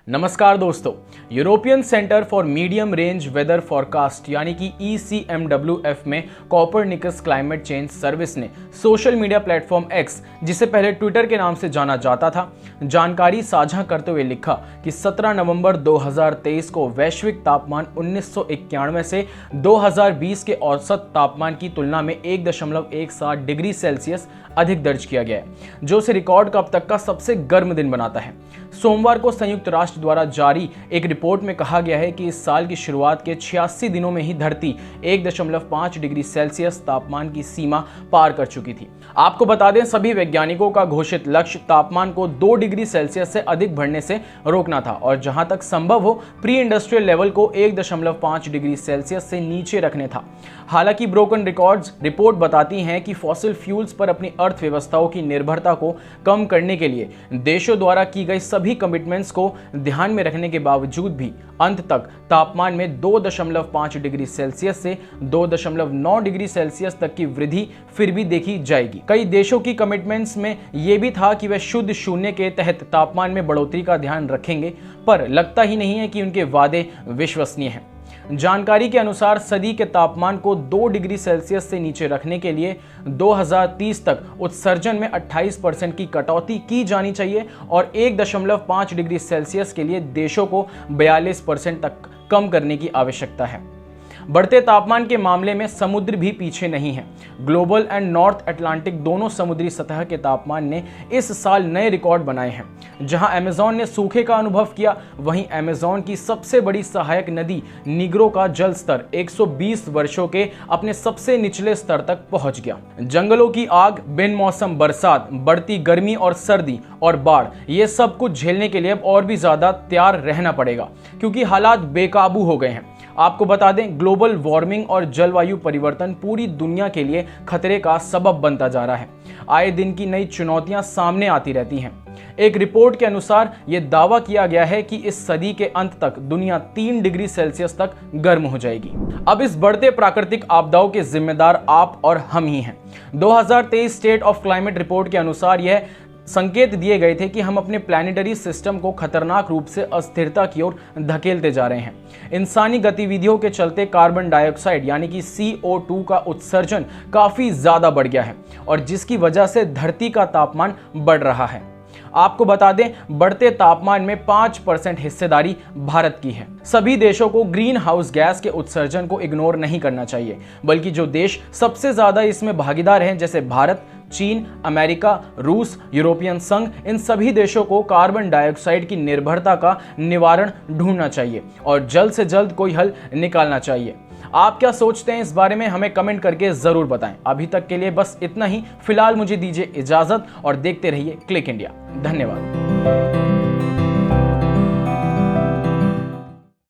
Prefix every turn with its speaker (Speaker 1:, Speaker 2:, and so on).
Speaker 1: नमस्कार दोस्तों, European centre for medium range weather forecast यानी कि ECMWF में कोपरनिकस क्लाइमेट चेंज सर्विस ने सोशल मीडिया प्लेटफॉर्म एक्स, जिसे पहले ट्विटर के नाम से जाना जाता था, जानकारी साझा करते हुए लिखा कि 17 नवंबर 2023 को वैश्विक तापमान 1991 से 2020 के औसत तापमान की तुलना में 1.17 डिग्री सेल्सियस अधिक दर्ज किया गया है, जो उसे रिकॉर्ड का अब तक का सबसे गर्म दिन बनाता है। सोमवार को संयुक्त राष्ट्र द्वारा जारी एक रिपोर्ट में कहा गया है कि इस साल की शुरुआत के 86 दिनों में ही धरती 1.5 डिग्री सेल्सियस तापमान की सीमा पार कर चुकी थी। आपको बता दें, सभी वैज्ञानिकों का घोषित लक्ष्य तापमान को 2 डिग्री सेल्सियस से अधिक बढ़ने से रोकना था और जहां तक संभव हो प्री इंडस्ट्रियल लेवल को 1.5 डिग्री सेल्सियस से नीचे रखने था। हालांकि ब्रोकन रिकॉर्ड्स रिपोर्ट बताती हैं कि फॉसिल फ्यूल्स पर अपनी अर्थव्यवस्थाओं की निर्भरता को कम करने के लिए देशों द्वारा की गई सभी कमिटमेंट्स को ध्यान में रखने के बावजूद भी अंत तक तापमान में 2.5 डिग्री सेल्सियस से 2.9 डिग्री सेल्सियस तक की वृद्धि फिर भी देखी जाएगी। कई देशों की कमिटमेंट्स में यह भी था कि वे शुद्ध शून्य के तहत तापमान में बढ़ोतरी का ध्यान रखेंगे, पर लगता ही नहीं है कि उनके वादे विश्वसनीय हैं। जानकारी के अनुसार सदी के तापमान को 2 डिग्री सेल्सियस से नीचे रखने के लिए 2030 तक उत्सर्जन में 28% की कटौती की जानी चाहिए और 1.5 डिग्री सेल्सियस के लिए देशों को 42% तक कम करने की आवश्यकता है। बढ़ते तापमान के मामले में समुद्र भी पीछे नहीं है। ग्लोबल एंड नॉर्थ अटलांटिक दोनों समुद्री सतह के तापमान ने इस साल नए रिकॉर्ड बनाए हैं। जहां अमेज़न ने सूखे का अनुभव किया, वहीं अमेज़न की सबसे बड़ी सहायक नदी निग्रो का जल स्तर 120 वर्षों के अपने सबसे निचले स्तर तक पहुंच गया। जंगलों की आग, बिन मौसम बरसात, बढ़ती गर्मी और सर्दी और बाढ़, ये सब कुछ झेलने के लिए अब और भी ज्यादा तैयार रहना पड़ेगा, क्योंकि हालात बेकाबू हो गए हैं। आपको बता दें, ग्लोबल वार्मिंग और जलवायु परिवर्तन पूरी दुनिया के लिए खतरे का सबब बनता जा रहा है। आए दिन की नई चुनौतियां सामने आती रहती हैं। एक रिपोर्ट के अनुसार यह दावा किया गया है कि इस सदी के अंत तक दुनिया 3 डिग्री सेल्सियस तक गर्म हो जाएगी। अब इस बढ़ते प्राकृतिक आपदाओं के जिम्मेदार आप और हम ही हैं। 2023 स्टेट ऑफ क्लाइमेट रिपोर्ट के अनुसार यह संकेत दिए गए थे कि हम अपने प्लैनेटरी सिस्टम को खतरनाक रूप से अस्थिरता की ओर धकेलते जा रहे हैं। इंसानी गतिविधियों के चलते कार्बन डाइऑक्साइड यानी कि CO2 का उत्सर्जन काफी ज्यादा बढ़ गया है और जिसकी वजह से धरती का तापमान बढ़ रहा है। आपको बता दें, बढ़ते तापमान में 5% हिस्सेदारी भारत की है। सभी देशों को ग्रीन हाउस गैस के उत्सर्जन को इग्नोर नहीं करना चाहिए, बल्कि जो देश सबसे ज्यादा इसमें भागीदार हैं, जैसे भारत, चीन, अमेरिका, रूस, यूरोपियन संघ, इन सभी देशों को कार्बन डाइऑक्साइड की निर्भरता का निवारण ढूंढना चाहिए और जल्द से जल्द कोई हल निकालना चाहिए। आप क्या सोचते हैं इस बारे में, हमें कमेंट करके जरूर बताएं। अभी तक के लिए बस इतना ही। फिलहाल मुझे दीजिए इजाजत और देखते रहिए क्लिक इंडिया। धन्यवाद।